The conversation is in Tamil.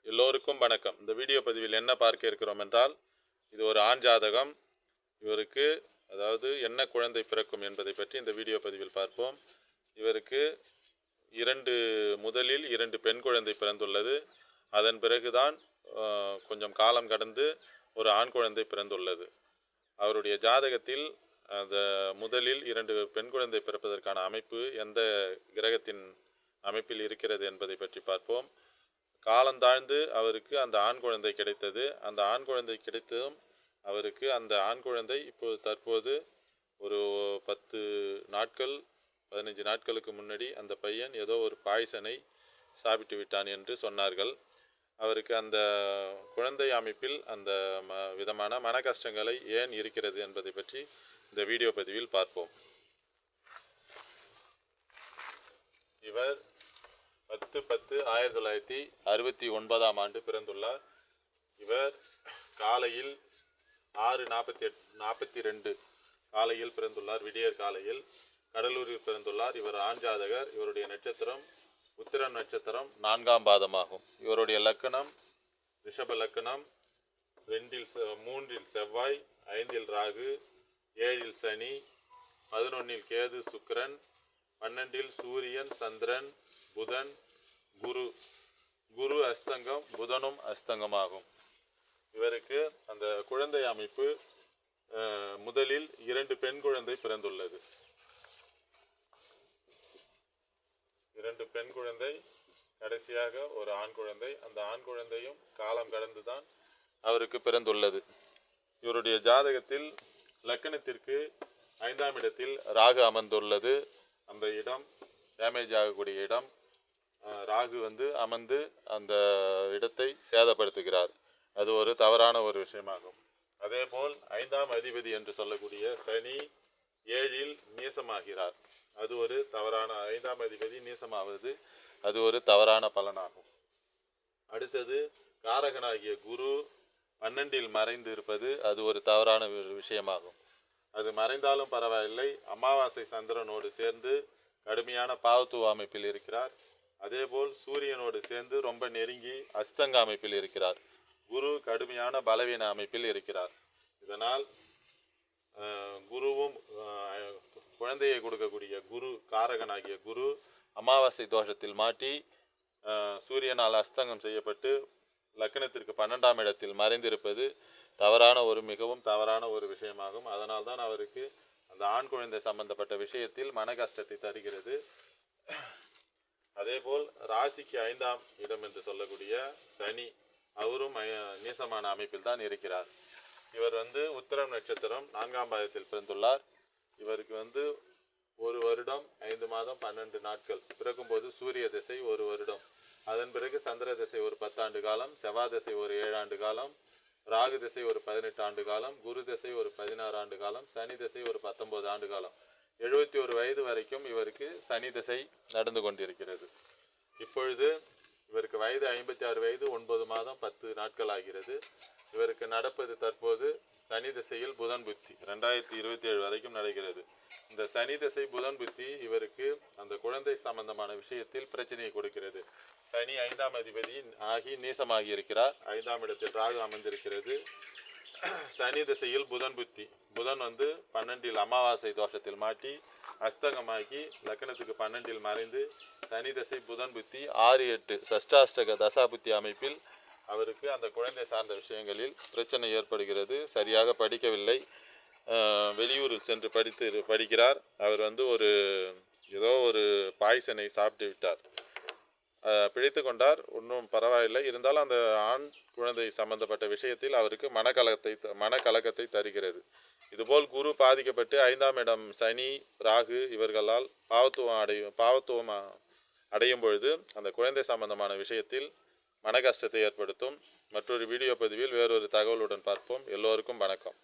எல்லோருக்கும் வணக்கம். இந்த வீடியோ பதிவில் என்ன பார்க்க இருக்கிறோம் என்றால், இது ஒரு ஆண் ஜாதகம். இவருக்கு என்ன குழந்தை பிறக்கும் என்பதை பற்றி இந்த வீடியோ பதிவில் பார்ப்போம். இவருக்கு முதலில் 2 பெண் குழந்தை பிறந்துள்ளது. அதன் பிறகுதான் கொஞ்சம் காலம் கடந்து ஒரு ஆண் குழந்தை பிறந்துள்ளது. அவருடைய ஜாதகத்தில் அந்த முதலில் 2 பெண் குழந்தை பிறப்பதற்கான அமைப்பு எந்த கிரகத்தின் அமைப்பில் இருக்கிறது என்பதை பற்றி பார்ப்போம். காலந்தாழ்ந்து அவருக்கு அந்த ஆண் குழந்தை கிடைத்தது. அந்த ஆண் குழந்தை கிடைத்ததும் அவருக்கு அந்த ஆண் குழந்தை தற்போது ஒரு 15 நாட்களுக்கு முன்னாடி அந்த பையன் ஏதோ ஒரு பாய்சனை சாப்பிட்டு விட்டான் என்று சொன்னார்கள். அவருக்கு அந்த குழந்தை அமைப்பில் அந்த விதமான மன கஷ்டங்களை ஏன் இருக்கிறது என்பதை பற்றி இந்த வீடியோ பதிவில் பார்ப்போம். இவர் 10/10/1969 ஆண்டு பிறந்துள்ளார். இவர் காலையில் 6:42 காலையில் பிறந்துள்ளார். விடியற் காலையில் கடலூரில் பிறந்துள்ளார். இவர் ஆண் ஜாதகர். இவருடைய நட்சத்திரம் உத்திரம் நட்சத்திரம் 4ஆம் பாதமாகும். இவருடைய லக்கணம் ரிஷப லக்கணம். 3 செவ்வாய், 5 ராகு, 7 சனி, 11 கேது சுக்கிரன், 12 சூரியன் சந்திரன் புதன் குரு அஸ்தங்கம், புதனும் அஸ்தங்கமாகும். இவருக்கு அந்த குழந்தை அமைப்பு முதலில் 2 பெண் குழந்தை பிறந்துள்ளது. 2 பெண் குழந்தை, கடைசியாக ஒரு ஆண் குழந்தை. அந்த ஆண் குழந்தையும் காலம் கடந்துதான் அவருக்கு பிறந்துள்ளது. இவருடைய ஜாதகத்தில் லக்கணத்திற்கு 5ஆம் இடத்தில் ராகு அமர்ந்துள்ளது. அந்த இடம் டேமேஜ் ஆகக்கூடிய இடம். ராகு அமர்ந்து அந்த இடத்தை சேதப்படுத்துகிறார். அது ஒரு தவறான ஒரு விஷயமாகும். அதேபோல் 5ஆம் அதிபதி என்று சொல்லக்கூடிய சனி 7இல் நீசமாகிறார். அது ஒரு தவறான 5ஆம் அதிபதி நீசமாவது அது ஒரு தவறான பலனாகும். அடுத்தது காரகனாகிய குரு 12இல் மறைந்து இருப்பது அது ஒரு தவறான விஷயமாகும். அது மறைந்தாலும் பரவாயில்லை, அமாவாசை சந்திரனோடு சேர்ந்து கடுமையான பாவத்துவ அமைப்பில் இருக்கிறார். அதேபோல் சூரியனோடு சேர்ந்து ரொம்ப நெருங்கி அஸ்தங்க அமைப்பில் இருக்கிறார். குரு கடுமையான பலவீன அமைப்பில் இருக்கிறார். இதனால் குருவும் குழந்தையை கொடுக்கக்கூடிய குரு காரகனாகிய குரு அமாவாசை தோஷத்தில் மாட்டி சூரியனால் அஸ்தங்கம் செய்யப்பட்டு லக்னத்திற்கு 12ஆம் இடத்தில் மறைந்திருப்பது மிகவும் தவறான ஒரு விஷயமாகும். அதனால்தான் அவருக்கு அந்த ஆண் குழந்தை சம்பந்தப்பட்ட விஷயத்தில் மன கஷ்டத்தை தருகிறது. அதேபோல் ராசிக்கு 5ஆம் இடம் என்று சொல்லக்கூடிய சனி அவரும் நீசமான அமைப்பில் தான் இருக்கிறார். இவர் உத்திரம் நட்சத்திரம் 4ஆம் பாதத்தில் பிறந்துள்ளார். இவருக்கு 1 வருடம் 5 மாதம் 12 நாட்கள். பிறக்கும்போது சூரிய திசை 1 வருடம். அதன் பிறகு சந்திர திசை ஒரு 10 ஆண்டு காலம், செவ்வாய் திசை ஒரு 7 ஆண்டு காலம், ராகு திசை ஒரு 18 ஆண்டு காலம், குரு திசை ஒரு 16 ஆண்டு காலம், சனி திசை ஒரு 19 ஆண்டு காலம். 71 வயது வரைக்கும் இவருக்கு சனி திசை நடந்து கொண்டிருக்கிறது. இப்பொழுது இவருக்கு வயது 56 வயது 9 மாதம் 10 நாட்கள் ஆகிறது. இவருக்கு நடப்பது தற்போது சனி திசையில் புதன் புத்தி 2027 வரைக்கும் நடக்கிறது. இந்த சனி திசை புதன் புத்தி இவருக்கு அந்த குழந்தை சம்பந்தமான விஷயத்தில் பிரச்சனையை கொடுக்கிறது. சனி 5ஆம் அதிபதி ஆகி நீசமாகி இருக்கிறார். 5ஆம் இடத்தில் ராகு அமர்ந்திருக்கிறது. சனி திசையில் புதன் புத்தி. புதன் 12இல் அமாவாசை தோஷத்தில் மாட்டி அஸ்தங்கமாக்கி லக்னத்துக்கு 12இல் மறைந்து சனி திசை புதன் புத்தி 6-8 சஷ்டாஷ்டக தசாபுத்தி அமைப்பில் அவருக்கு அந்த குழந்தை சார்ந்த விஷயங்களில் பிரச்சனை ஏற்படுகிறது. சரியாக படிக்கவில்லை. வெளியூரில் சென்று படிக்கிறார். அவர் ஏதோ ஒரு பாய்சனை சாப்பிட்டு விட்டார். பிழைத்து கொண்டார். ஒன்றும் பரவாயில்லை. இருந்தாலும் அந்த ஆண் குழந்தை சம்பந்தப்பட்ட விஷயத்தில் அவருக்கு மனக்கலக்கத்தை தருகிறது. இதுபோல் குரு பாதிக்கப்பட்டு 5ஆம் இடம் சனி ராகு இவர்களால் பாவத்துவம் அடையும் பொழுது அந்த குழந்தை சம்பந்தமான விஷயத்தில் மன கஷ்டத்தை ஏற்படுத்தும். மற்றொரு வீடியோ பதிவில் வேறொரு தகவலுடன் பார்ப்போம். எல்லோருக்கும் வணக்கம்.